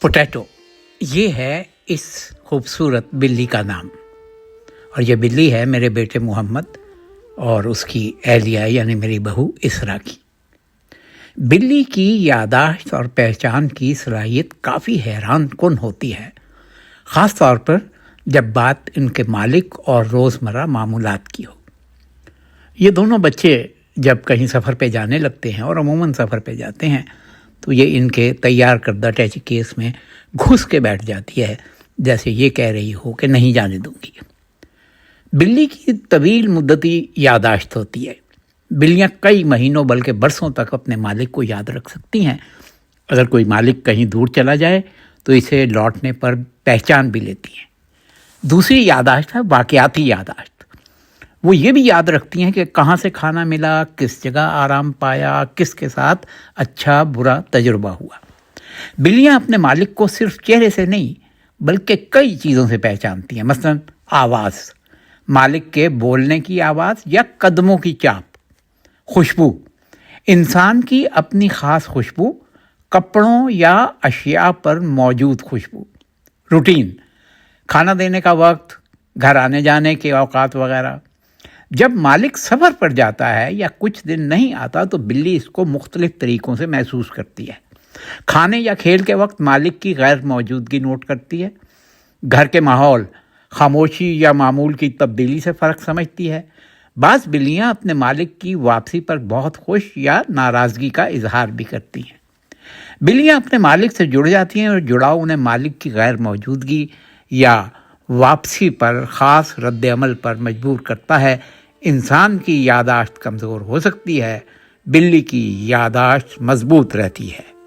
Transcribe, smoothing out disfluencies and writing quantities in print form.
Potato, یہ ہے اس خوبصورت بلی کا نام، اور یہ بلی ہے میرے بیٹے محمد اور اس کی اہلیہ یعنی میری بہو اسرا کی۔ بلی کی یادداشت اور پہچان کی صلاحیت کافی حیران کن ہوتی ہے، خاص طور پر جب بات ان کے مالک اور روزمرہ معمولات کی ہو۔ یہ دونوں بچے جب کہیں سفر پہ جانے لگتے ہیں، اور عموماً سفر پہ جاتے ہیں، تو یہ ان کے تیار کردہ ٹیچی کیس میں گھس کے بیٹھ جاتی ہے، جیسے یہ کہہ رہی ہو کہ نہیں جانے دوں گی۔ بلی کی طویل مدتی یادداشت ہوتی ہے۔ بلیاں کئی مہینوں بلکہ برسوں تک اپنے مالک کو یاد رکھ سکتی ہیں۔ اگر کوئی مالک کہیں دور چلا جائے تو اسے لوٹنے پر پہچان بھی لیتی ہیں۔ دوسری یادداشت ہے واقعاتی یادداشت۔ وہ یہ بھی یاد رکھتی ہیں کہ کہاں سے کھانا ملا، کس جگہ آرام پایا، کس کے ساتھ اچھا برا تجربہ ہوا۔ بلیاں اپنے مالک کو صرف چہرے سے نہیں بلکہ کئی چیزوں سے پہچانتی ہیں، مثلا آواز، مالک کے بولنے کی آواز یا قدموں کی چاپ، خوشبو، انسان کی اپنی خاص خوشبو، کپڑوں یا اشیاء پر موجود خوشبو، روٹین، کھانا دینے کا وقت، گھر آنے جانے کے اوقات وغیرہ۔ جب مالک سفر پر جاتا ہے یا کچھ دن نہیں آتا تو بلی اس کو مختلف طریقوں سے محسوس کرتی ہے۔ کھانے یا کھیل کے وقت مالک کی غیر موجودگی نوٹ کرتی ہے۔ گھر کے ماحول، خاموشی یا معمول کی تبدیلی سے فرق سمجھتی ہے۔ بعض بلیاں اپنے مالک کی واپسی پر بہت خوش یا ناراضگی کا اظہار بھی کرتی ہیں۔ بلیاں اپنے مالک سے جڑ جاتی ہیں، اور جڑاؤ انہیں مالک کی غیر موجودگی یا واپسی پر خاص رد عمل پر مجبور کرتا ہے۔ انسان کی یادداشت کمزور ہو سکتی ہے، بلی کی یادداشت مضبوط رہتی ہے۔